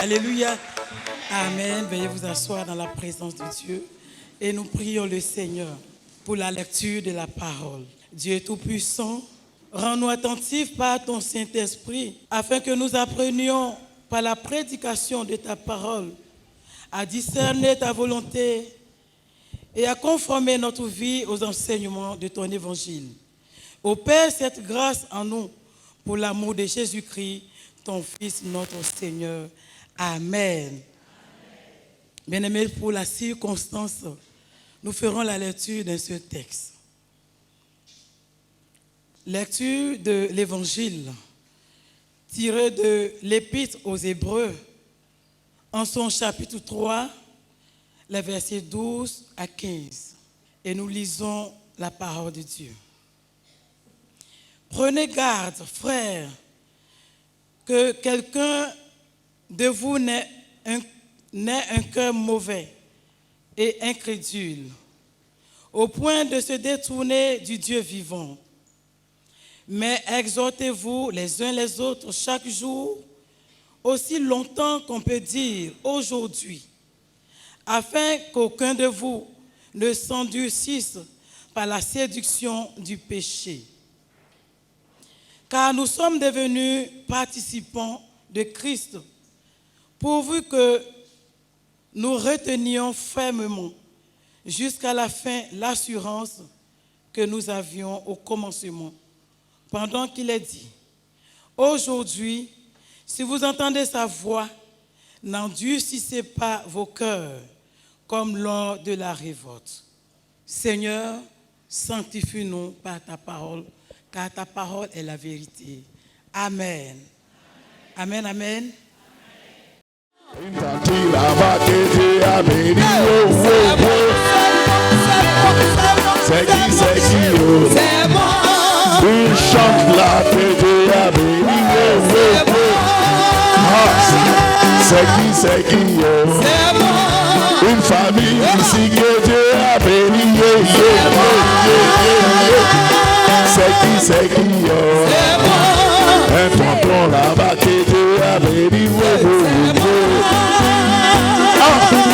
Alléluia. Amen. Veuillez vous asseoir dans la présence de Dieu. Et nous prions le Seigneur pour la lecture de la parole. Dieu Tout-Puissant, rends-nous attentifs par ton Saint-Esprit, afin que nous apprenions par la prédication de ta parole à discerner ta volonté et à conformer notre vie aux enseignements de ton évangile. Opère cette grâce en nous pour l'amour de Jésus-Christ, ton Fils, notre Seigneur. Amen. Bien-aimés, pour la circonstance, nous ferons la lecture de ce texte. Lecture de l'Évangile tirée de l'Épître aux Hébreux, en son chapitre 3, les versets 12 à 15. Et nous lisons la parole de Dieu. Prenez garde, frères, que quelqu'un de vous n'ait un cœur mauvais et incrédule, au point de se détourner du Dieu vivant. Mais exhortez-vous les uns les autres chaque jour, aussi longtemps qu'on peut dire aujourd'hui, afin qu'aucun de vous ne s'endurcisse par la séduction du péché. Car nous sommes devenus participants de Christ, pourvu que nous retenions fermement jusqu'à la fin l'assurance que nous avions au commencement, pendant qu'il est dit, aujourd'hui, si vous entendez sa voix, n'endurcissez pas vos cœurs, comme lors de la révolte. Seigneur, sanctifie-nous par ta parole, car ta parole est la vérité. Amen. Amen, amen. Une chante la tête à c'est qui une famille ici que Dieu a béni. C'est qui un tonton là-bas que Dieu a béni.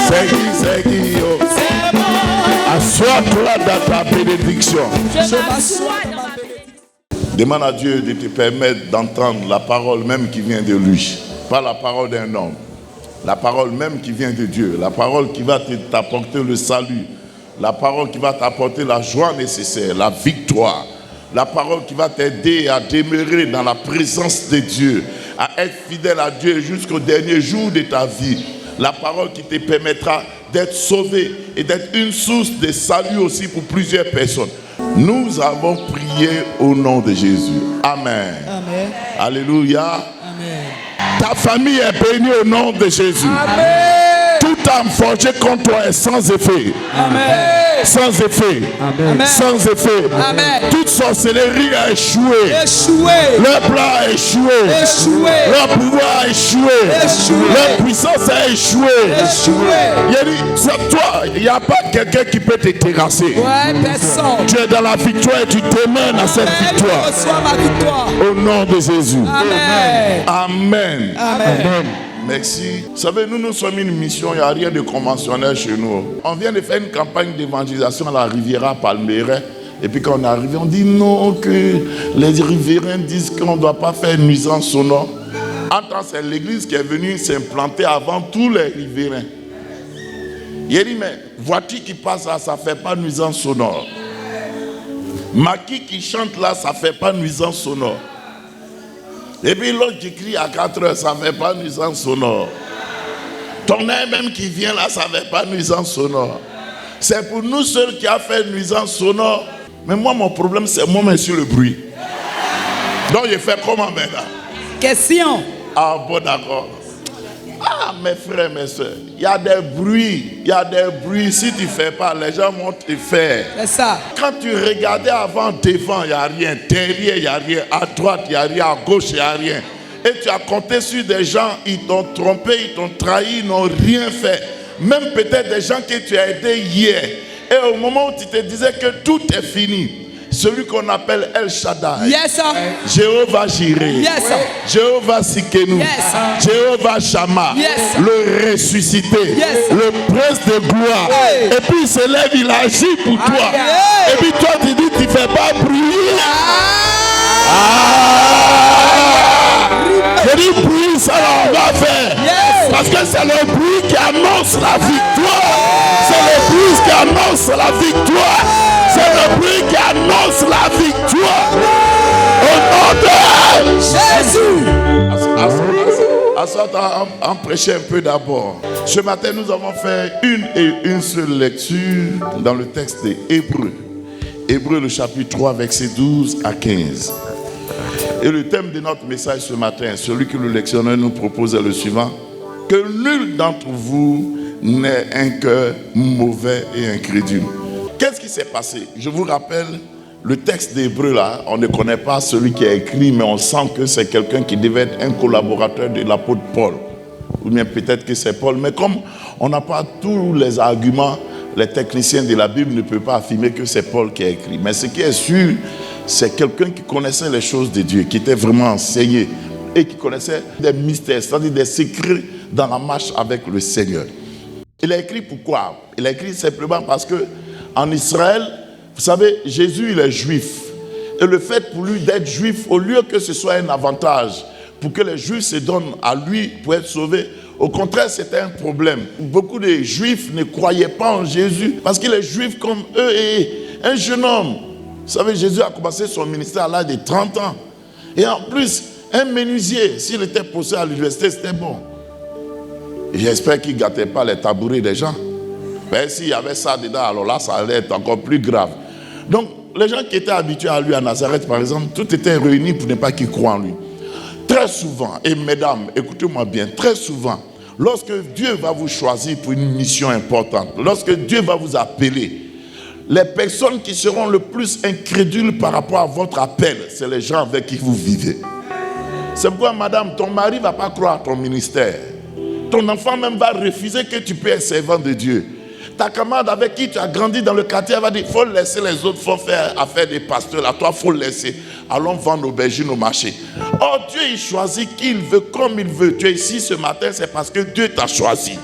C'est qui assois-toi dans ta bénédiction. Je m'assois dans ma bénédiction. Demande à Dieu de te permettre d'entendre la parole même qui vient de lui. Pas la parole d'un homme. La parole même qui vient de Dieu. La parole qui va t'apporter le salut. La parole qui va t'apporter la joie nécessaire, la victoire. La parole qui va t'aider à demeurer dans la présence de Dieu, à être fidèle à Dieu jusqu'au dernier jour de ta vie. La parole qui te permettra d'être sauvé et d'être une source de salut aussi pour plusieurs personnes. Nous avons prié au nom de Jésus. Amen. Amen. Alléluia. Amen. Ta famille est bénie au nom de Jésus. Amen. Toute âme forgée contre toi est sans effet. Amen. Sans effet. Amen. Sans effet. Amen. Toute sorcellerie a échoué. Leur plan a échoué. Leur pouvoir a échoué. Leur puissance a échoué. C'est toi. Il n'y a pas quelqu'un qui peut te terrasser. Ouais, personne. Tu es dans la victoire et tu t'emmènes à cette victoire. Au nom de Jésus. Amen. Amen. Amen. Merci. Vous savez, nous sommes une mission, il n'y a rien de conventionnel chez nous. On vient de faire une campagne d'évangélisation à la Riviera Palmeraie. Et puis quand on est arrivé, on dit non, que les riverains disent qu'on ne doit pas faire nuisance sonore. Entre c'est l'église qui est venue s'implanter avant tous les riverains. Il a dit, mais voiture qui passe là, ça ne fait pas nuisance sonore. Maquis qui chante là, ça ne fait pas nuisance sonore. Et puis l'autre qui crie à 4 heures, ça ne fait pas nuisance sonore. Ton air même qui vient là, ça ne fait pas nuisance sonore. C'est pour nous seuls qui a fait nuisance sonore. Mais moi, mon problème, c'est moi, sur le bruit. Donc, je fais comment maintenant? Question. Ah bon, d'accord. Ah, mes frères, mes soeurs, il y a des bruits. Il y a des bruits. Si tu ne fais pas, les gens vont te faire. C'est ça. Quand tu regardais avant, devant, il n'y a rien. Derrière, il n'y a rien. À droite, il n'y a rien. À gauche, il n'y a rien. Et tu as compté sur des gens, ils t'ont trompé, ils t'ont trahi, ils n'ont rien fait. Même peut-être des gens que tu as aidés hier. Et au moment où tu te disais que tout est fini, celui qu'on appelle El Shaddai, Yes, sir. Jéhovah Jireh, Yes, sir. Jéhovah Sikenu, Yes. Jéhovah Shammah, Yes. le ressuscité, Yes. le prince de gloire. Hey. Et puis il se lève, il agit pour toi. Hey. Et puis toi tu dis, tu ne fais pas bruit. Je dis bruit, ça on va faire. Yes. Parce que c'est le bruit qui annonce la victoire. C'est le bruit qui annonce la victoire. C'est le bruit qui annonce la victoire. Au nom de Jésus. En prêcher un peu d'abord. Ce matin, nous avons fait une seule lecture dans le texte des Hébreux. Hébreux, le chapitre 3, versets 12 à 15. Et le thème de notre message ce matin, celui que le lectionneur nous propose est le suivant: que nul d'entre vous n'ait un cœur mauvais et incrédule. Qu'est-ce qui s'est passé? Je vous rappelle, le texte d'Hébreux là, on ne connaît pas celui qui a écrit, mais on sent que c'est quelqu'un qui devait être un collaborateur de l'apôtre Paul. Ou bien peut-être que c'est Paul. Mais comme on n'a pas tous les arguments, les techniciens de la Bible ne peuvent pas affirmer que c'est Paul qui a écrit. Mais ce qui est sûr, c'est quelqu'un qui connaissait les choses de Dieu, qui était vraiment enseigné et qui connaissait des mystères, c'est-à-dire des secrets dans la marche avec le Seigneur. Il a écrit pourquoi? Il a écrit simplement parce que en Israël, vous savez, Jésus il est juif. Et le fait pour lui d'être juif, au lieu que ce soit un avantage pour que les juifs se donnent à lui pour être sauvés, au contraire c'était un problème. Beaucoup de juifs ne croyaient pas en Jésus parce qu'il est juif comme eux et un jeune homme. Vous savez, Jésus a commencé son ministère à l'âge de 30 ans. Et en plus, un menuisier, s'il était posé à l'université, c'était bon. J'espère qu'il ne gâtait pas les tabourets des gens. Mais s'il y avait ça dedans, alors là, ça allait être encore plus grave. Donc, les gens qui étaient habitués à lui à Nazareth, par exemple, tout était réuni pour ne pas qu'ils croient en lui. Très souvent, et mesdames, écoutez-moi bien, très souvent, lorsque Dieu va vous choisir pour une mission importante, lorsque Dieu va vous appeler, les personnes qui seront le plus incrédules par rapport à votre appel, c'est les gens avec qui vous vivez. C'est pourquoi, madame, ton mari ne va pas croire à ton ministère. Ton enfant même va refuser que tu peux être servant de Dieu. Ta camarade avec qui tu as grandi dans le quartier, elle va dire, il faut laisser les autres, il faut faire affaire des pasteurs. Là, toi, il faut laisser. Allons vendre aubergines au marché. Oh, Dieu, il choisit qui il veut, comme il veut. Tu es ici ce matin, c'est parce que Dieu t'a choisi.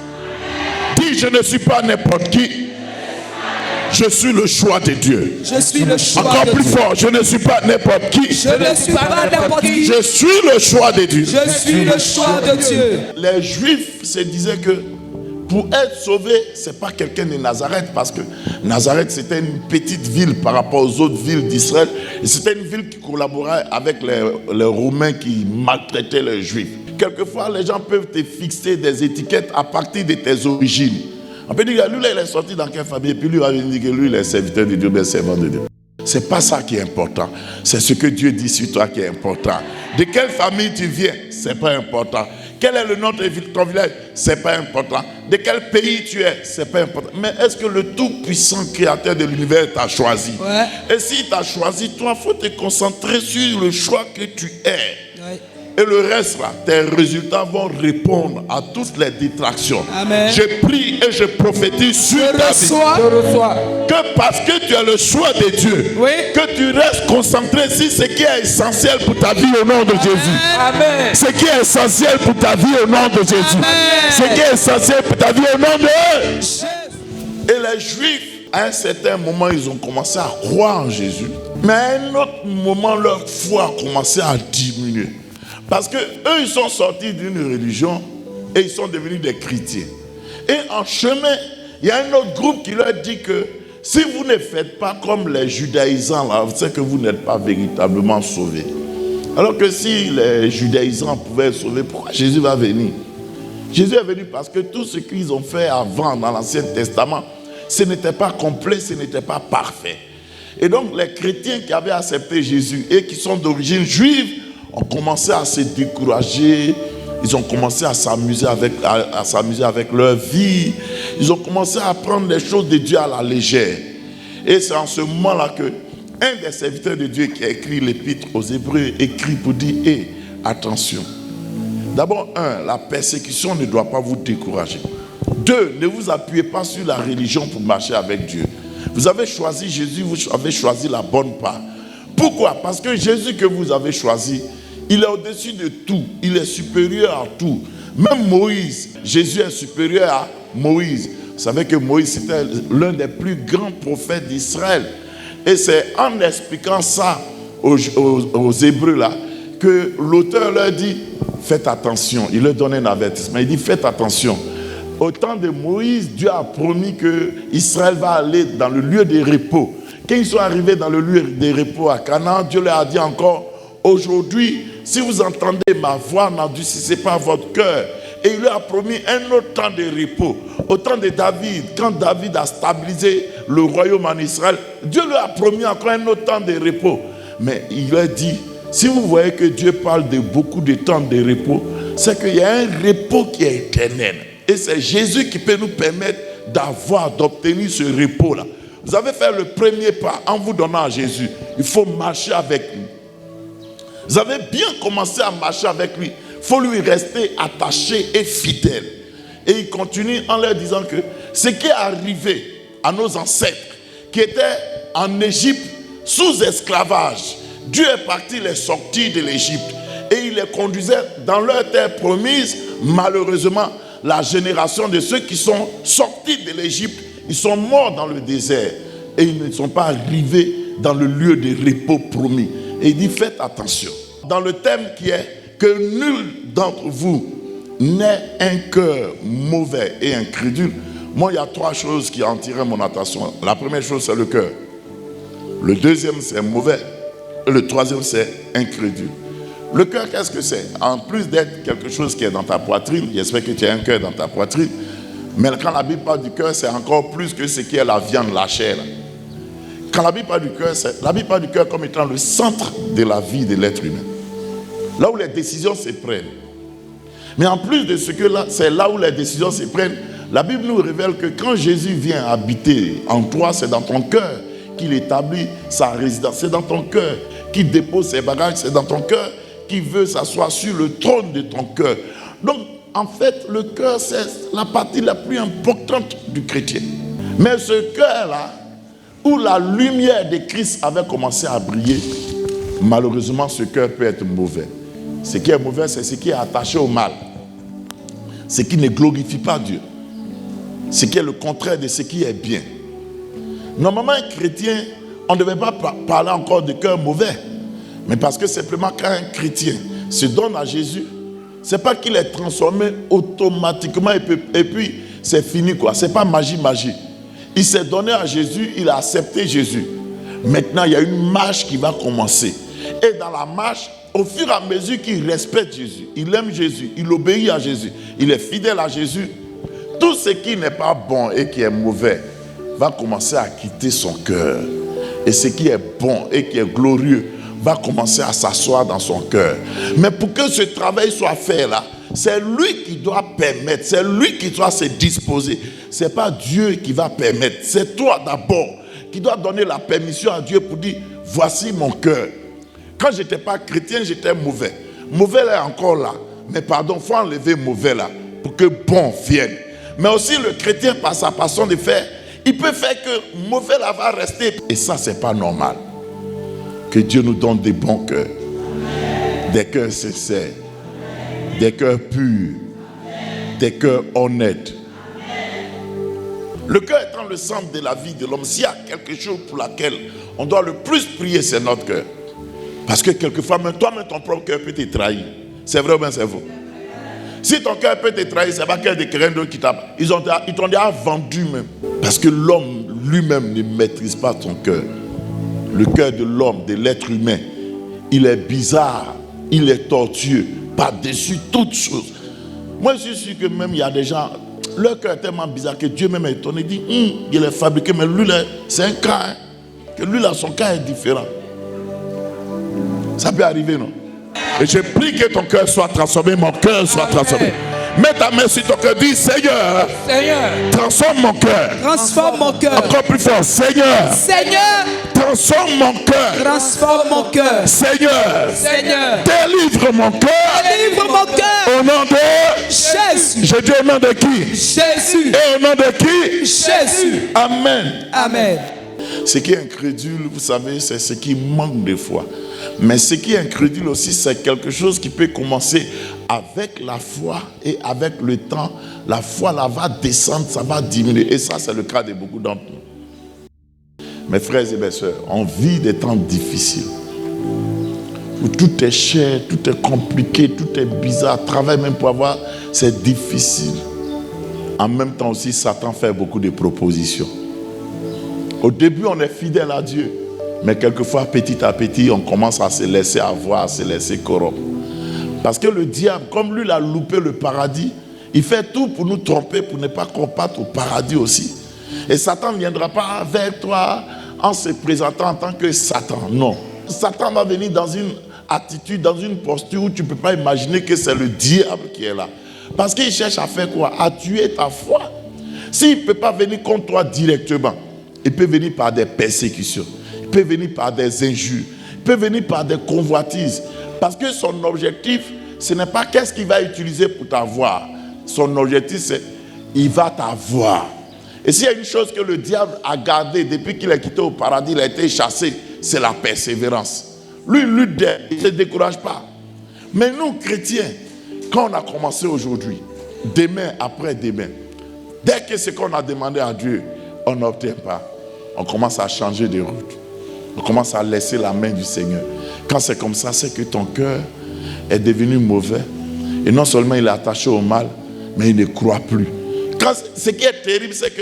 Dis, je ne suis pas n'importe qui. Je suis le choix de Dieu. Je suis le choix Encore de plus Dieu. fort, je ne suis pas n'importe qui. Je ne suis pas n'importe qui. Je suis le choix de Dieu. Je suis le choix de Dieu. Les Juifs se disaient que pour être sauvé, ce n'est pas quelqu'un de Nazareth, parce que Nazareth c'était une petite ville par rapport aux autres villes d'Israël. Et c'était une ville qui collaborait avec les Romains qui maltraitaient les Juifs. Quelquefois, les gens peuvent te fixer des étiquettes à partir de tes origines. On peut dire, lui, là, il est sorti dans quelle famille? Et puis lui, va dire que lui, il est serviteur de Dieu, bien servant de Dieu. Ce n'est pas ça qui est important. C'est ce que Dieu dit sur toi qui est important. De quelle famille tu viens? Ce n'est pas important. Quel est le nom de ton village? Ce n'est pas important. De quel pays tu es? Ce n'est pas important. Mais est-ce que le tout-puissant créateur de l'univers t'a choisi? Ouais. Et s'il t'a choisi, toi, il faut te concentrer sur le choix que tu es. Ouais. Et le reste, là, tes résultats vont répondre à toutes les détractions. Amen. Je prie et je prophétise sur ta vie. Je reçois. Que parce que tu as le choix de Dieu, Oui. que tu restes concentré sur ce qui est essentiel pour ta vie au nom de Jésus. Amen. Ce qui est essentiel pour ta vie au nom de Jésus. Amen. Ce qui est essentiel pour ta vie au nom de Jésus. Et les Juifs, à un certain moment, ils ont commencé à croire en Jésus. Mais à un autre moment, leur foi a commencé à diminuer. Parce que eux, ils sont sortis d'une religion et ils sont devenus des chrétiens. Et en chemin, il y a un autre groupe qui leur dit que si vous ne faites pas comme les judaïsants, là, vous savez que vous n'êtes pas véritablement sauvés. Alors que si les judaïsants pouvaient être sauvés, pourquoi Jésus va venir? Jésus est venu parce que tout ce qu'ils ont fait avant dans l'Ancien Testament, ce n'était pas complet, ce n'était pas parfait. Et donc les chrétiens qui avaient accepté Jésus et qui sont d'origine juive ont commencé à se décourager, ils ont commencé à s'amuser avec leur vie, ils ont commencé à prendre les choses de Dieu à la légère. Et c'est en ce moment-là que un des serviteurs de Dieu qui a écrit l'épître aux Hébreux écrit pour dire, attention. D'abord, la persécution ne doit pas vous décourager. 2, ne vous appuyez pas sur la religion pour marcher avec Dieu. Vous avez choisi Jésus, vous avez choisi la bonne part. Pourquoi? Parce que Jésus que vous avez choisi, il est au-dessus de tout, il est supérieur à tout. Même Moïse, Jésus est supérieur à Moïse. Vous savez que Moïse c'était l'un des plus grands prophètes d'Israël. Et c'est en expliquant ça aux Hébreux là, que l'auteur leur dit, faites attention. Il leur donne un avertissement, il dit, faites attention. Au temps de Moïse, Dieu a promis que Israël va aller dans le lieu de repos. Quand ils sont arrivés dans le lieu de repos à Canaan, Dieu leur a dit encore, aujourd'hui, si vous entendez ma voix, n'endurcissez pas votre cœur. Et il leur a promis un autre temps de repos. Au temps de David, quand David a stabilisé le royaume en Israël, Dieu leur a promis encore un autre temps de repos. Mais il leur dit, si vous voyez que Dieu parle de beaucoup de temps de repos, c'est qu'il y a un repos qui est éternel. Et c'est Jésus qui peut nous permettre d'obtenir ce repos-là. Vous avez fait le premier pas en vous donnant à Jésus. Il faut marcher avec lui. Vous avez bien commencé à marcher avec lui. Il faut lui rester attaché et fidèle. Et il continue en leur disant que ce qui est arrivé à nos ancêtres qui étaient en Égypte sous esclavage, Dieu est parti les sortir de l'Égypte et il les conduisait dans leur terre promise. Malheureusement, la génération de ceux qui sont sortis de l'Égypte, ils sont morts dans le désert et ils ne sont pas arrivés dans le lieu de repos promis. Et il dit, faites attention. Dans le thème qui est que nul d'entre vous n'ait un cœur mauvais et incrédule. Moi, il y a trois choses qui ont attiré mon attention. La première chose, c'est le cœur. Le deuxième, c'est mauvais. Et le troisième, c'est incrédule. Le cœur, qu'est-ce que c'est? En plus d'être quelque chose qui est dans ta poitrine, j'espère que tu as un cœur dans ta poitrine, mais quand la Bible parle du cœur, c'est encore plus que ce qui est la viande, la chair. Quand la Bible parle du cœur, la Bible parle du cœur comme étant le centre de la vie de l'être humain. Là où les décisions se prennent. Mais en plus de ce que là, c'est là où les décisions se prennent, la Bible nous révèle que quand Jésus vient habiter en toi, c'est dans ton cœur qu'il établit sa résidence. C'est dans ton cœur qu'il dépose ses bagages. C'est dans ton cœur qu'il veut s'asseoir sur le trône de ton cœur. Donc, en fait, le cœur, c'est la partie la plus importante du chrétien. Mais ce cœur-là, où la lumière de Christ avait commencé à briller, malheureusement, ce cœur peut être mauvais. Ce qui est mauvais, c'est ce qui est attaché au mal. Ce qui ne glorifie pas Dieu. Ce qui est le contraire de ce qui est bien. Normalement, un chrétien, on ne devait pas parler encore de cœur mauvais. Mais parce que simplement quand un chrétien se donne à Jésus, ce n'est pas qu'il est transformé automatiquement et puis c'est fini quoi. Ce n'est pas magie. Il s'est donné à Jésus, il a accepté Jésus. Maintenant, il y a une marche qui va commencer. Et dans la marche, au fur et à mesure qu'il respecte Jésus, il aime Jésus, il obéit à Jésus, il est fidèle à Jésus, tout ce qui n'est pas bon et qui est mauvais va commencer à quitter son cœur. Et ce qui est bon et qui est glorieux va commencer à s'asseoir dans son cœur. Mais pour que ce travail soit fait là, c'est lui qui doit permettre, c'est lui qui doit se disposer. Ce n'est pas Dieu qui va permettre, c'est toi d'abord qui dois donner la permission à Dieu pour dire, voici mon cœur. Quand je n'étais pas chrétien, j'étais mauvais. Mauvais là est encore là. Mais pardon, il faut enlever mauvais là pour que bon vienne. Mais aussi le chrétien, par sa façon de faire, il peut faire que mauvais là va rester. Et ça, ce n'est pas normal. Que Dieu nous donne des bons cœurs. Des cœurs sincères. Des cœurs purs. Des cœurs honnêtes. Le cœur étant le centre de la vie de l'homme, s'il y a quelque chose pour laquelle on doit le plus prier, c'est notre cœur. Parce que quelquefois, même toi-même, ton propre cœur peut te trahir. C'est vrai ou bien c'est faux? Si ton cœur peut te trahir, c'est pas qu'il y a des quelqu'un d'autre qui t'a... Ils t'ont déjà vendu même. Parce que l'homme lui-même ne maîtrise pas son cœur. Le cœur de l'homme, de l'être humain, il est bizarre, il est tortueux, par-dessus toutes choses. Moi, je suis sûr que même il y a des gens, leur cœur est tellement bizarre que Dieu même est étonné. Il dit, il est fabriqué, mais lui, là, c'est un cas. Hein, que lui, là, son cas est différent. Ça peut arriver, non? Et je prie que ton cœur soit transformé, mon cœur soit transformé. Mets ta main sur ton cœur, dis Seigneur, transforme mon cœur. Transforme mon cœur. Encore plus fort, Seigneur. Seigneur, transforme mon cœur. Transforme mon cœur. Seigneur, Seigneur, délivre mon cœur. délivre mon cœur. Au nom de Jésus. Je dis au nom de qui? Jésus. Et au nom de qui? Jésus. Amen. Amen. Ce qui est incrédule, vous savez, c'est ce qui manque de foi. Mais ce qui est incrédule aussi, c'est quelque chose qui peut commencer avec la foi et avec le temps, la foi là va descendre, ça va diminuer. Et ça, c'est le cas de beaucoup d'entre nous. Mes frères et mes sœurs, on vit des temps difficiles. Où tout est cher, tout est compliqué, tout est bizarre. Travail même pour avoir, c'est difficile. En même temps aussi, Satan fait beaucoup de propositions. Au début, on est fidèle à Dieu. Mais quelquefois, petit à petit, on commence à se laisser avoir, à se laisser corrompre. Parce que le diable, comme lui, il a loupé le paradis, il fait tout pour nous tromper, pour ne pas qu'on parte au paradis aussi. Et Satan ne viendra pas vers toi en se présentant en tant que Satan. Non. Satan va venir dans une attitude, dans une posture où tu ne peux pas imaginer que c'est le diable qui est là. Parce qu'il cherche à faire quoi? À tuer ta foi. S'il ne peut pas venir contre toi directement, il peut venir par des persécutions. Il peut venir par des injures. Il peut venir par des convoitises. Parce que son objectif, ce n'est pas qu'est-ce qu'il va utiliser pour t'avoir. Son objectif, c'est il va t'avoir. Et s'il y a une chose que le diable a gardée depuis qu'il est quitté au paradis, il a été chassé, c'est la persévérance. Lui, il lutte, il ne se décourage pas. Mais nous, chrétiens, quand on a commencé aujourd'hui, demain après demain, dès que ce qu'on a demandé à Dieu, on n'obtient pas, on commence à changer de route. On commence à laisser la main du Seigneur. Quand c'est comme ça, c'est que ton cœur est devenu mauvais. Et non seulement il est attaché au mal, mais il ne croit plus. Ce qui est terrible, c'est que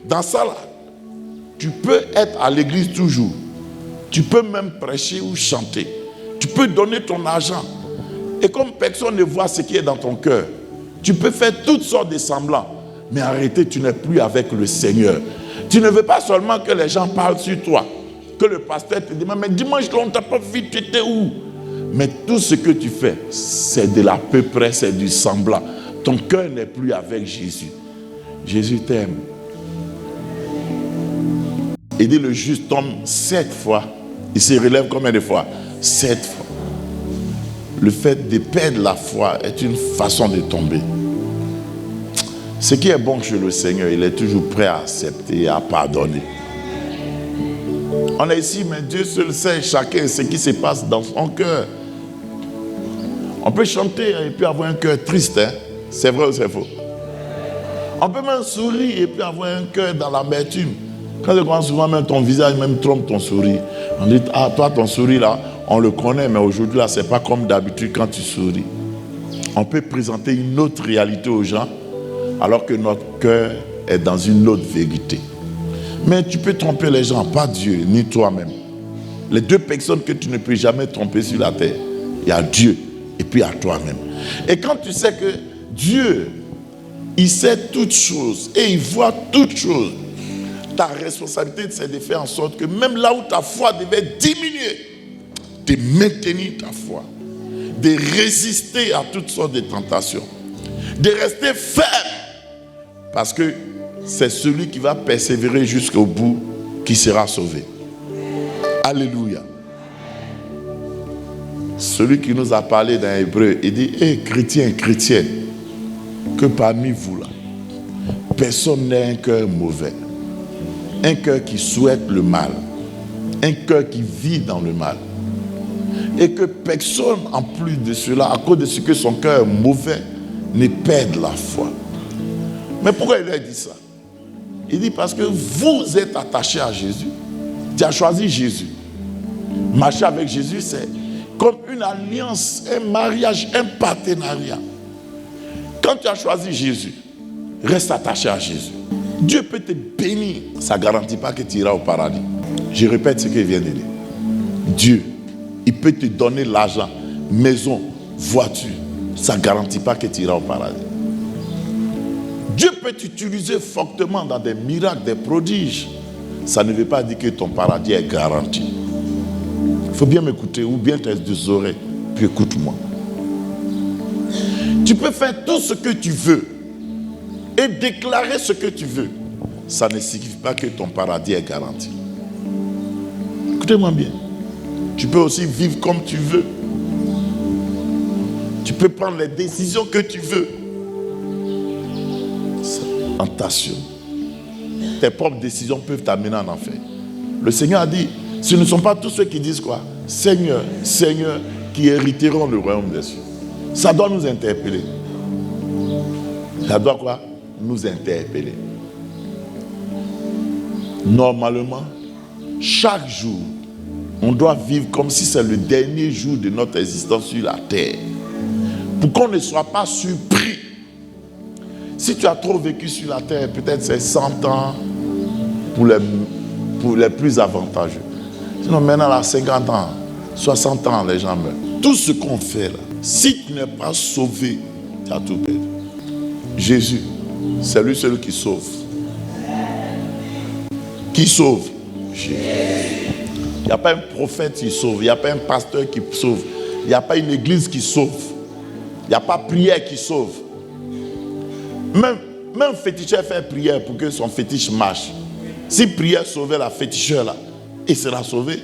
dans ça, là, tu peux être à l'église toujours. Tu peux même prêcher ou chanter. Tu peux donner ton argent. Et comme personne ne voit ce qui est dans ton cœur, tu peux faire toutes sortes de semblants. Mais en réalité, tu n'es plus avec le Seigneur. Tu ne veux pas seulement que les gens parlent sur toi. Que le pasteur te demande, mais dimanche, on ne t'a pas vu, tu étais où? Mais tout ce que tu fais, c'est de l'à peu près, c'est du semblant. Ton cœur n'est plus avec Jésus. Jésus t'aime. Il dit, le juste tombe 7 fois. Il se relève combien de fois? 7 fois. Le fait de perdre la foi est une façon de tomber. Ce qui est bon chez le Seigneur, il est toujours prêt à accepter et à pardonner. On est ici, mais Dieu seul sait chacun ce qui se passe dans son cœur. On peut chanter et puis avoir un cœur triste. Hein? C'est vrai ou c'est faux? On peut même sourire et puis avoir un cœur dans l'amertume. Quand je commence souvent, même ton visage même trompe ton sourire. On dit, ah, toi, ton sourire là, on le connaît, mais aujourd'hui là, c'est pas comme d'habitude quand tu souris. On peut présenter une autre réalité aux gens, alors que notre cœur est dans une autre vérité. Mais tu peux tromper les gens, pas Dieu, ni toi-même. Les deux personnes que tu ne peux jamais tromper sur la terre, il y a Dieu et puis il y a toi-même. Et quand tu sais que Dieu, il sait toutes choses et il voit toutes choses, ta responsabilité, c'est de faire en sorte que même là où ta foi devait diminuer, de maintenir ta foi, de résister à toutes sortes de tentations, de rester ferme, parce que c'est celui qui va persévérer jusqu'au bout qui sera sauvé. Alléluia. Celui qui nous a parlé dans Hébreu, il dit, hé, chrétiens, chrétiennes, que parmi vous là, personne n'ait un cœur mauvais, un cœur qui souhaite le mal, un cœur qui vit dans le mal. Et que personne, en plus de cela, à cause de ce que son cœur est mauvais, ne perde la foi. Mais pourquoi il a dit ça? Il dit parce que vous êtes attachés à Jésus. Tu as choisi Jésus. Marcher avec Jésus, c'est comme une alliance, un mariage, un partenariat. Quand tu as choisi Jésus, reste attaché à Jésus. Dieu peut te bénir. Ça ne garantit pas que tu iras au paradis. Je répète ce qu'il vient de dire. Dieu, il peut te donner l'argent, maison, voiture. Ça ne garantit pas que tu iras au paradis. Dieu peut t'utiliser fortement dans des miracles, des prodiges. Ça ne veut pas dire que ton paradis est garanti. Il faut bien m'écouter ou bien tes deux oreilles. Puis écoute-moi. Tu peux faire tout ce que tu veux et déclarer ce que tu veux. Ça ne signifie pas que ton paradis est garanti. Écoutez-moi bien. Tu peux aussi vivre comme tu veux. Tu peux prendre les décisions que tu veux. en tentation. Tes propres décisions peuvent t'amener en enfer. Le Seigneur a dit, ce ne sont pas tous ceux qui disent quoi? Seigneur, Seigneur, qui hériteront le royaume des cieux. Ça doit nous interpeller. Ça doit quoi? Nous interpeller. Normalement, chaque jour, on doit vivre comme si c'est le dernier jour de notre existence sur la terre. Pour qu'on ne soit pas surpris. Si tu as trop vécu sur la terre, peut-être c'est 100 ans pour les plus avantageux. Sinon maintenant, à 50 ans, 60 ans, les gens meurent. Tout ce qu'on fait là, si tu n'es pas sauvé, tu as tout perdu. Jésus, c'est lui seul qui sauve. Qui sauve? Jésus. Il n'y a pas un prophète qui sauve, il n'y a pas un pasteur qui sauve, il n'y a pas une église qui sauve, il n'y a pas prière qui sauve. Même féticheur fait prière pour que son fétiche marche. Si prière sauvait la féticheur là, il sera sauvé.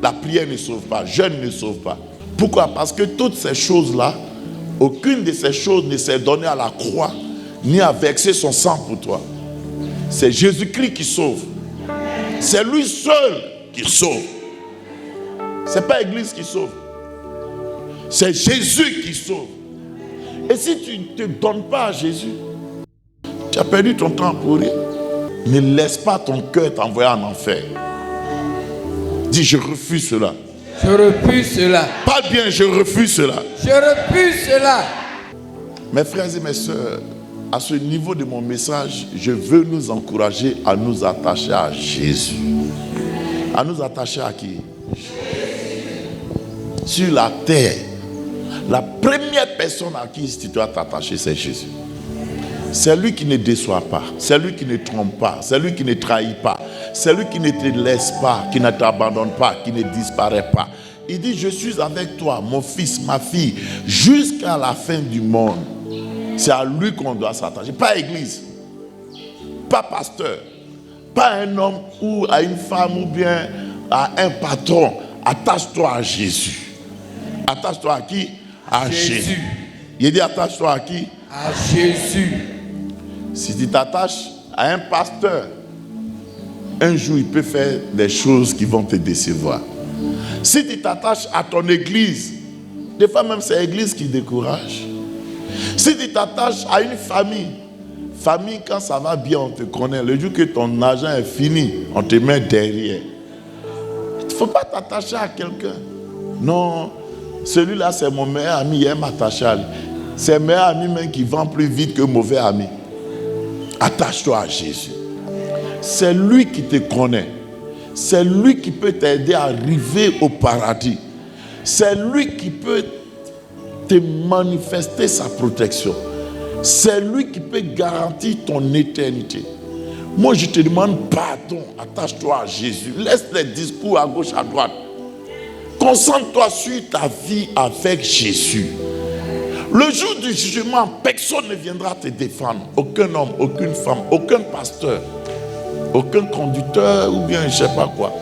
La prière ne sauve pas, jeûne ne sauve pas. Pourquoi? Parce que toutes ces choses-là, aucune de ces choses ne s'est donnée à la croix, ni a versé son sang pour toi. C'est Jésus-Christ qui sauve. C'est lui seul qui sauve. Ce n'est pas l'église qui sauve. C'est Jésus qui sauve. Et si tu ne te donnes pas à Jésus, tu as perdu ton temps pour rien. Ne laisse pas ton cœur t'envoyer en enfer. Dis, je refuse cela. Je refuse cela. Parle bien, je refuse cela. Je refuse cela. Mes frères et mes sœurs, à ce niveau de mon message, je veux nous encourager à nous attacher à Jésus. À nous attacher à qui? Sur la terre, la première personne à qui tu dois t'attacher, c'est Jésus. C'est lui qui ne déçoit pas, c'est lui qui ne trompe pas, c'est lui qui ne trahit pas, c'est lui qui ne te laisse pas, qui ne t'abandonne pas, qui ne disparaît pas. Il dit, je suis avec toi, mon fils, ma fille, jusqu'à la fin du monde. C'est à lui qu'on doit s'attacher, pas à l'église, pas pasteur, pas à un homme ou à une femme ou bien à un patron. Attache-toi à Jésus. Attache-toi à qui? À Jésus. Il dit, attache-toi à qui? À Jésus. Si tu t'attaches à un pasteur, un jour il peut faire des choses qui vont te décevoir. Si tu t'attaches à ton église, des fois même c'est l'église qui décourage. Si tu t'attaches à une famille, quand ça va bien, on te connaît. Le jour que ton argent est fini, on te met derrière. Il ne faut pas t'attacher à quelqu'un. Non, celui-là c'est mon meilleur ami, il aime m'attacher à lui. C'est meilleur ami même qui vend plus vite que mauvais ami. Attache-toi à Jésus. C'est lui qui te connaît. C'est lui qui peut t'aider à arriver au paradis. C'est lui qui peut te manifester sa protection. C'est lui qui peut garantir ton éternité. Moi, je te demande pardon. Attache-toi à Jésus. Laisse les discours à gauche, à droite. Concentre-toi sur ta vie avec Jésus. Le jour du jugement, personne ne viendra te défendre. Aucun homme, aucune femme, aucun pasteur, aucun conducteur ou bien je ne sais pas quoi.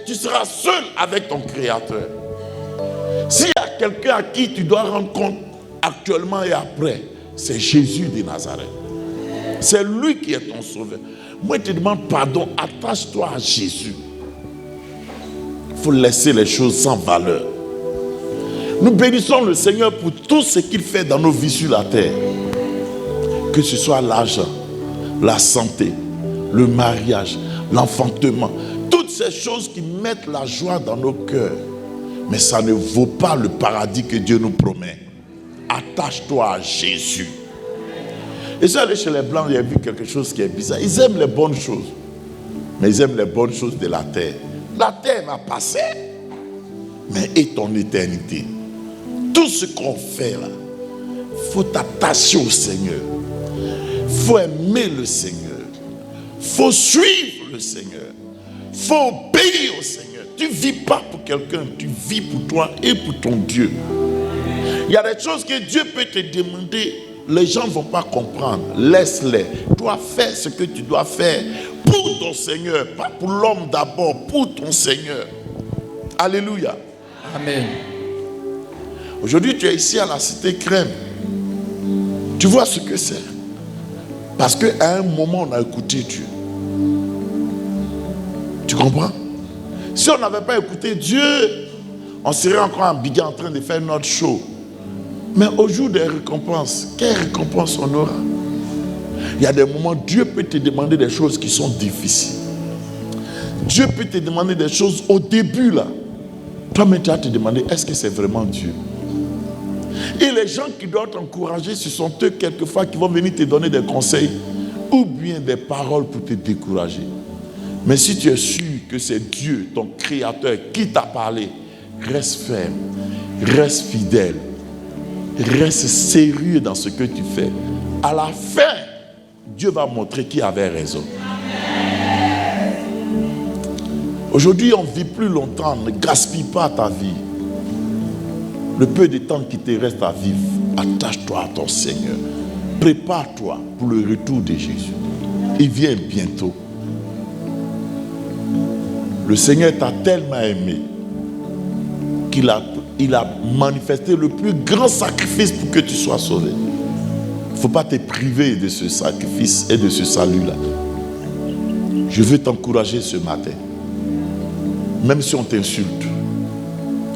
Tu seras seul avec ton Créateur. S'il y a quelqu'un à qui tu dois rendre compte actuellement et après, c'est Jésus de Nazareth. C'est lui qui est ton sauveur. Moi, je te demande pardon. Attache-toi à Jésus. Il faut laisser les choses sans valeur. Nous bénissons le Seigneur pour tout ce qu'il fait dans nos vies sur la terre. Que ce soit l'argent, la santé, le mariage, l'enfantement. Toutes ces choses qui mettent la joie dans nos cœurs. Mais ça ne vaut pas le paradis que Dieu nous promet. Attache-toi à Jésus. Et j'ai allé chez les Blancs, j'ai vu quelque chose qui est bizarre. Ils aiment les bonnes choses. Mais ils aiment les bonnes choses de la terre. La terre va passer. Mais et ton éternité? Tout ce qu'on fait là, il faut t'attacher au Seigneur. Il faut aimer le Seigneur. Il faut suivre le Seigneur. Il faut obéir au Seigneur. Tu ne vis pas pour quelqu'un, tu vis pour toi et pour ton Dieu. Il y a des choses que Dieu peut te demander, les gens ne vont pas comprendre. Laisse-les. Toi, fais ce que tu dois faire pour ton Seigneur, pas pour l'homme d'abord, pour ton Seigneur. Alléluia. Amen. Aujourd'hui, tu es ici à la Cité Crème. Tu vois ce que c'est. Parce qu'à un moment, on a écouté Dieu. Tu comprends? Si on n'avait pas écouté Dieu, on serait encore en Bigé en train de faire notre show. Mais au jour des récompenses, quelle récompense on aura? Il y a des moments, Dieu peut te demander des choses qui sont difficiles. Dieu peut te demander des choses au début là. Toi-même, tu vas te demander, est-ce que c'est vraiment Dieu? Et les gens qui doivent t'encourager, ce sont eux quelquefois qui vont venir te donner des conseils ou bien des paroles pour te décourager. Mais si tu es sûr que c'est Dieu, ton créateur, qui t'a parlé, reste ferme, reste fidèle, reste sérieux dans ce que tu fais. À la fin, Dieu va montrer qui avait raison. Aujourd'hui, on ne vit plus longtemps. Ne gaspille pas ta vie. Le peu de temps qui te reste à vivre, attache-toi à ton Seigneur. Prépare-toi pour le retour de Jésus. Il vient bientôt. Le Seigneur t'a tellement aimé qu'il a manifesté le plus grand sacrifice pour que tu sois sauvé. Il ne faut pas te priver de ce sacrifice et de ce salut-là. Je veux t'encourager ce matin. Même si on t'insulte,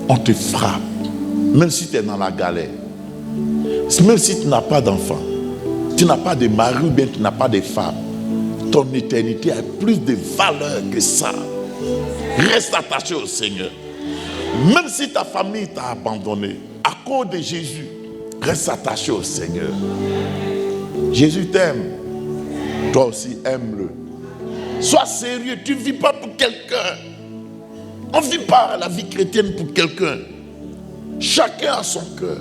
on te frappe, même si tu es dans la galère, même si tu n'as pas d'enfant, tu n'as pas de mari ou bien tu n'as pas de femme, ton éternité a plus de valeur que ça. Reste attaché au Seigneur. Même si ta famille t'a abandonné, à cause de Jésus, reste attaché au Seigneur. Jésus t'aime. Toi aussi, aime-le. Sois sérieux, tu ne vis pas pour quelqu'un. On ne vit pas la vie chrétienne pour quelqu'un. Chacun a son cœur.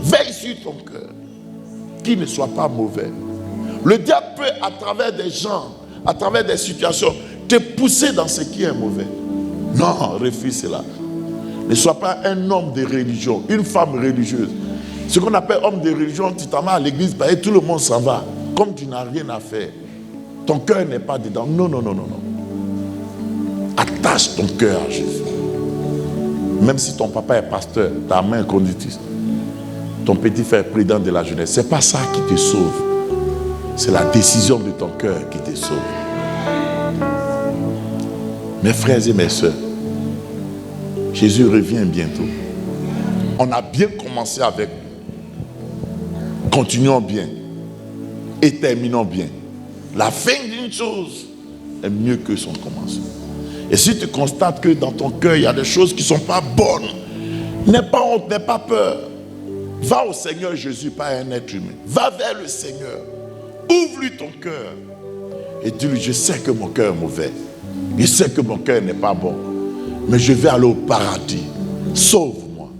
Veille sur ton cœur. Qu'il ne soit pas mauvais. Le diable peut, à travers des gens, à travers des situations, te pousser dans ce qui est mauvais. Non, refuse cela. Ne sois pas un homme de religion, une femme religieuse. Ce qu'on appelle homme de religion, tu t'en vas à l'église, et tout le monde s'en va. Comme tu n'as rien à faire. Ton cœur n'est pas dedans. Non, non, non, non, non. Attache ton cœur à Jésus. Même si ton papa est pasteur, ta main est conductrice, ton petit frère est président de la jeunesse, ce n'est pas ça qui te sauve. C'est la décision de ton cœur qui te sauve. Mes frères et mes soeurs, Jésus revient bientôt. On a bien commencé avec lui. Continuons bien et terminons bien. La fin d'une chose est mieux que son commencement. Et si tu constates que dans ton cœur, il y a des choses qui ne sont pas bonnes, n'aie pas honte, n'aie pas peur. Va au Seigneur Jésus, pas un être humain. Va vers le Seigneur. Ouvre-lui ton cœur. Et dis-lui, je sais que mon cœur est mauvais. Je sais que mon cœur n'est pas bon. Mais je vais aller au paradis. Sauve-moi.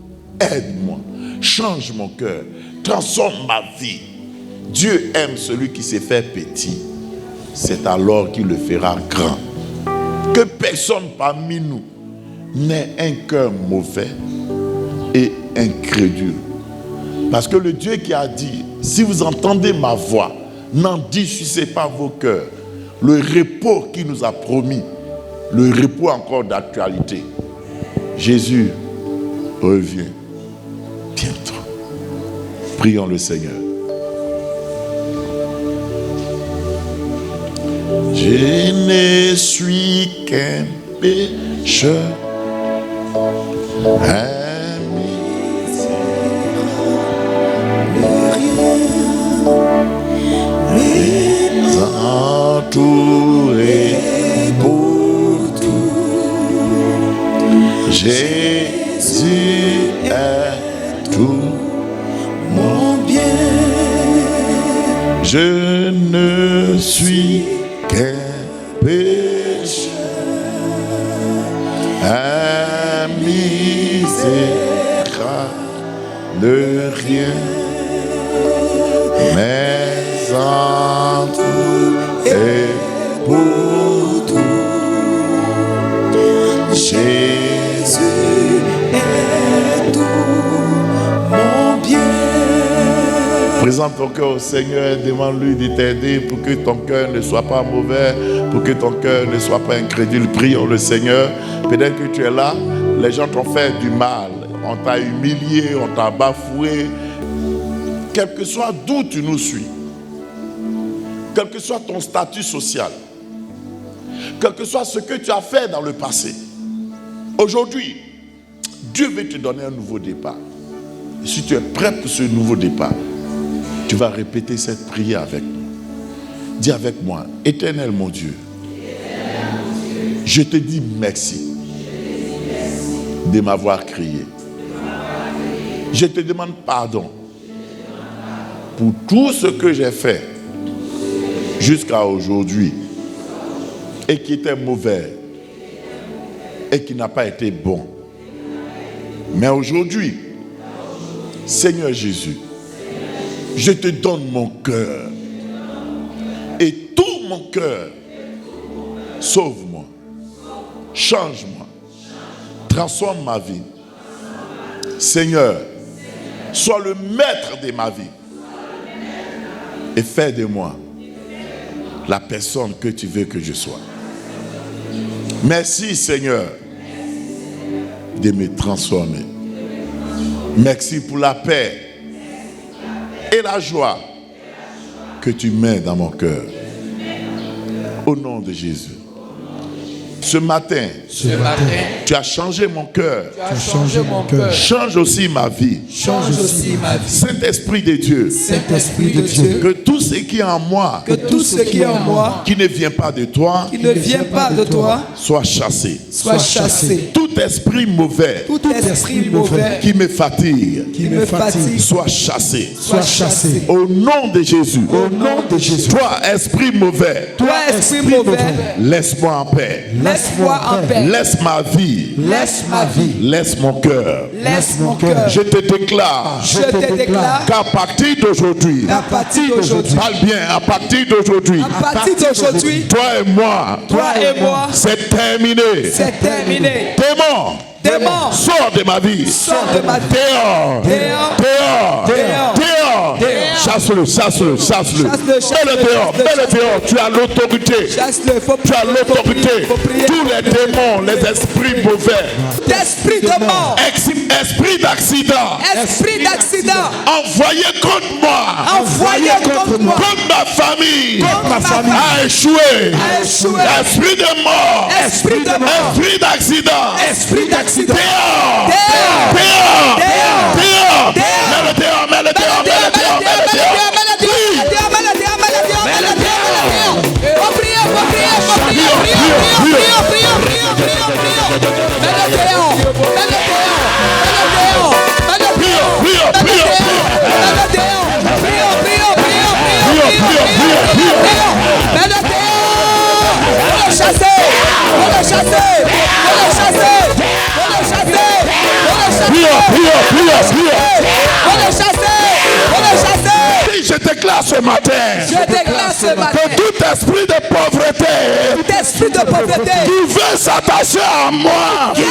Aide-moi. Change mon cœur. Transforme ma vie. Dieu aime celui qui s'est fait petit. C'est alors qu'il le fera grand. Que personne parmi nous n'ait un cœur mauvais et incrédule. Parce que le Dieu qui a dit, si vous entendez ma voix, n'endurcissez pas vos cœurs. Le repos qu'il nous a promis, le repos encore d'actualité. Jésus revient bientôt. Prions le Seigneur. Je ne suis qu'un pécheur, un misérable, entouré pour tout. Jésus est tout mon bien. Je ne suis qu'un pécheur, un misérable de rien, mais en tout et pour tout, Jésus est tout mon bien. Présente ton cœur au Seigneur et demande-lui de t'aider pour que ton cœur ne soit pas mauvais, pour que ton cœur ne soit pas incrédule. Prions le Seigneur. Peut-être que tu es là, les gens t'ont fait du mal, on t'a humilié, on t'a bafoué. Quel que soit d'où tu nous suis, quel que soit ton statut social, quel que soit ce que tu as fait dans le passé, aujourd'hui, Dieu veut te donner un nouveau départ. Et si tu es prêt pour ce nouveau départ, tu vas répéter cette prière avec nous. Dis avec moi, Éternel mon Dieu, je te dis merci de m'avoir créé. Je te demande pardon pour tout ce que j'ai fait jusqu'à aujourd'hui et qui était mauvais et qui n'a pas été bon. Mais aujourd'hui, Seigneur Jésus, je te donne mon cœur et tout mon cœur. Sauve-moi, change-moi, transforme ma vie. Seigneur, sois le maître de ma vie et fais de moi la personne que tu veux que je sois. Merci Seigneur de me transformer. Merci pour la paix et la joie que tu mets dans mon cœur. Au nom de Jésus. Ce matin, tu as changé mon cœur. Change aussi ma vie. Saint-Esprit de Dieu. Que tout ce qui est en moi, qui ne vient pas de toi, soit chassé. Tout esprit mauvais, qui me fatigue, soit chassé. Au nom de Jésus. Toi, esprit mauvais, laisse-moi en paix. Laisse ma vie. Laisse mon cœur. Je te déclare qu'à partir d'aujourd'hui, parle bien, à partir d'aujourd'hui, toi et moi, c'est terminé. Démon, sors de ma vie. Dehors. Chasse-le. Mets-le dehors. Tu as l'autorité. Tous les démons, les esprits mauvais. D'esprit de mort. Esprit d'accident. Envoyé contre moi. Contre ma famille. A échoué. Esprit de mort. Esprit d'accident. Dehors. Mets-le dehors. Je déclare ce matin que tout esprit de pauvreté qui veut s'attacher à moi, il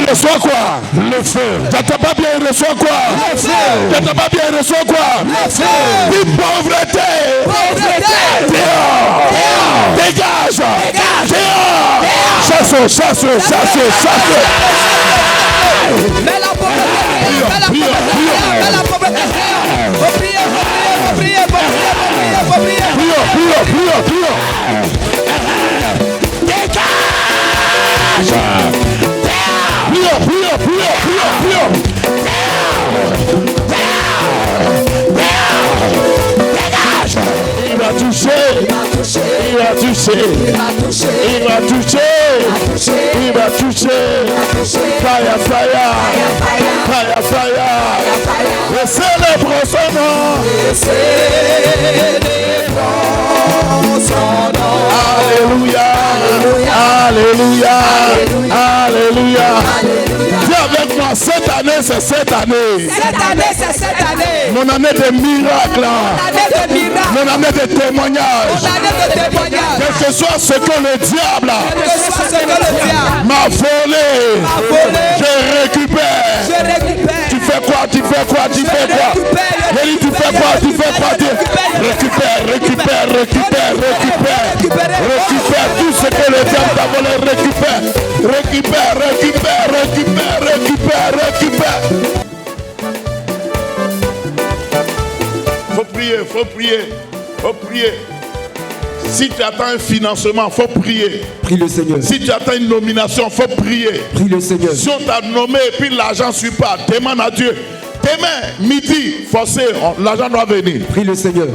reçoit quoi? Le feu. J'entends pas bien, il reçoit quoi? Le feu. J'entends pas bien, il reçoit quoi? Le feu. Une pauvreté. Dehors. Dégage. Dehors. Chasse. Mets la pauvreté. Il va toucher. Fire. Et célèbre son nom. Alléluia. Dis avec moi, cette année, c'est cette année. Mon année de miracles. Mon année de témoignages. Quel que soit ce que le diable m'a volé, je récupère. Tu fais quoi? Tu fais quoi? Récupère tout ce que le diable t'a volé. Récupère. Faut prier. Faut prier. Si tu attends un financement, faut prier. Prie le Seigneur. Si tu attends une nomination, faut prier. Prie le Seigneur. Si on t'a nommé et puis l'argent ne suit pas, demande à Dieu. Demain, midi, forcé, l'argent doit venir. Prie le Seigneur.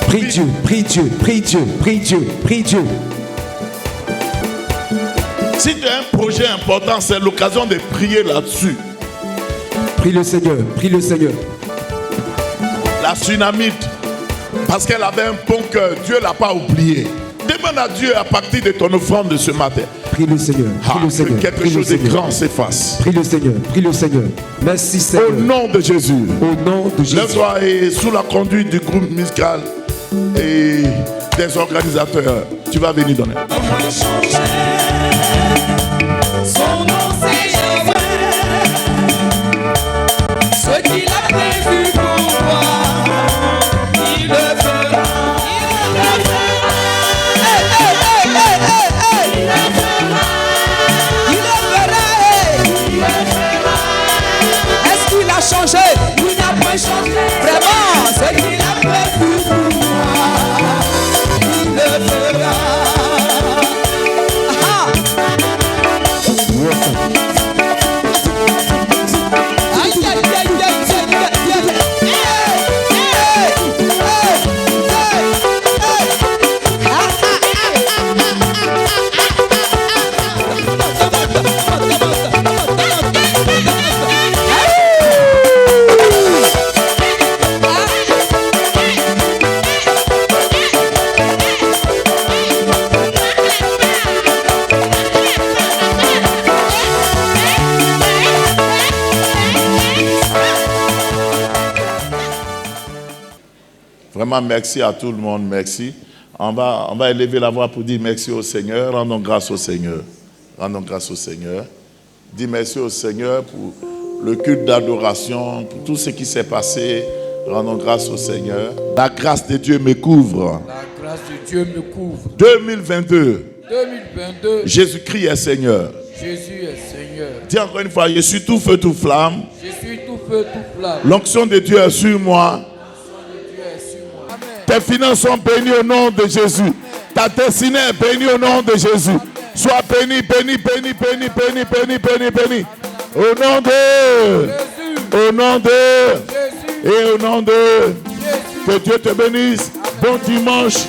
Prie Dieu, prie Dieu, prie Dieu, prie Dieu, prie Dieu. Si tu as un projet important, c'est l'occasion de prier là-dessus. Prie le Seigneur, prie le Seigneur. La Tsunamite, parce qu'elle avait un bon cœur, Dieu ne l'a pas oublié. Demande à Dieu à partir de ton offrande de ce matin. Prie le Seigneur, prie le Seigneur. Que quelque prie chose le de Seigneur. grand s'efface. Prie le Seigneur, prie le Seigneur. Merci Seigneur. Au nom de Jésus. Au nom de Jésus. Lève-toi et sous la conduite du groupe musical et des organisateurs, tu vas venir donner. Son nom c'est Yahweh. Ce qu'il a prévu pour toi, il le fera. Il le fera. Hey, hey, hey, hey, hey, hey. Il le fera. Il le fera. Est-ce qu'il a changé? Il n'a pas changé. Vraiment, ce qu'il a prévu pour toi, il le fera. Vraiment, merci à tout le monde, merci. On va élever la voix pour dire merci au Seigneur. Rendons grâce au Seigneur. Rendons grâce au Seigneur. Dis merci au Seigneur pour le culte d'adoration, pour tout ce qui s'est passé. Rendons grâce au Seigneur. La grâce de Dieu me couvre. La grâce de Dieu me couvre. 2022. 2022. Jésus-Christ est Seigneur. Jésus est Seigneur. Dis encore une fois, je suis tout feu, tout flamme. Je suis tout feu, tout flamme. L'onction de Dieu est sur moi. Tes finances sont bénies au nom de Jésus. Ta destinée est bénie au nom de Jésus. Sois béni, béni, béni, béni, béni, béni, béni, béni. Au nom de Jésus. Au nom de Jésus. Et au nom de Jésus. Que Dieu te bénisse. Bon dimanche.